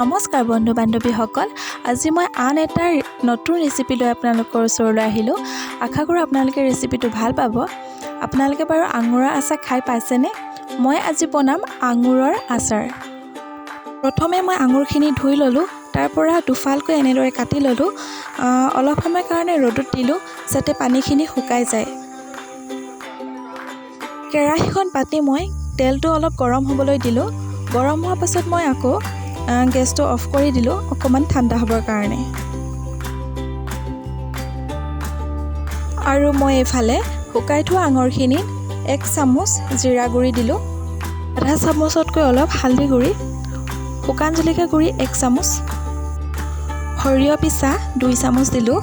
নমস্কাৰ বন্ধু বান্ধৱীসকল, আজি মই আন এটা নতুন ৰেচিপি লৈ আপোনালোকৰ ওচৰলৈ আহিলোঁ। আশা কৰোঁ আপোনালোকে ৰেচিপিটো ভাল পাব। আপোনালোকে বাৰু আঙুৰৰ আচাৰ খাই পাইছেনে? মই আজি বনাম আঙুৰৰ আচাৰ। প্ৰথমে মই আঙুৰখিনি ধুই ল'লোঁ, তাৰ পৰা দুফালকৈ এনেদৰে কাটি ল'লোঁ। অলপ সময়ৰ কাৰণে ৰ'দত দিলোঁ যাতে পানীখিনি শুকাই যায়। কেৰাহীখন পাতি মই তেলটো অলপ গৰম হ'বলৈ দিলোঁ। গৰম হোৱাৰ পাছত মই আকৌ গেছটো অফ কৰি দিলোঁ অকণমান ঠাণ্ডা হ'বৰ কাৰণে। আৰু মই এইফালে শুকাই থোৱা আঙুৰখিনিত 1 চামুচ জিৰা গুড়ি দিলোঁ, আধা চামুচতকৈ অলপ হালধি গুড়ি, শুকান জলকীয়া গুড়ি 1 চামুচ, সৰিয়হ পিচা 2 চামুচ দিলোঁ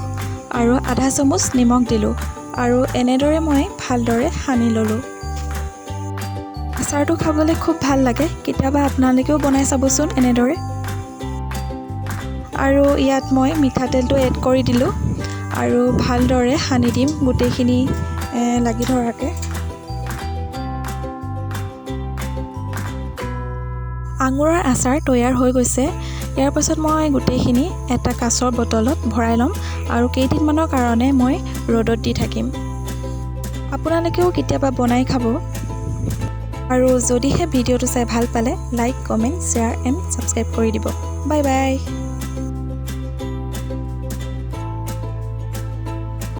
আৰু আধা চামুচ নিমখ দিলোঁ আৰু এনেদৰে মই ভালদৰে সানি ল'লোঁ। আচাৰটো খাবলৈ খুব ভাল লাগে, কেতিয়াবা আপোনালোকেও বনাই চাবচোন এনেদৰে। আৰু ইয়াত মই মিঠাতেলটো এড কৰি দিলোঁ আৰু ভালদৰে সানি দিম গোটেইখিনি লাগি ধৰাকৈ। আঙুৰৰ আচাৰ তৈয়াৰ হৈ গৈছে। ইয়াৰ পাছত মই গোটেইখিনি এটা কাঁচৰ বটলত ভৰাই ল'ম আৰু কেইদিনমানৰ কাৰণে মই ৰ'দত দি থাকিম। আপোনালোকেও কেতিয়াবা বনাই খাব। আৰু যদিহে ভিডিঅ'টো চাই ভাল পালে like, comment, share and subscribe কৰি দিব। Bye bye.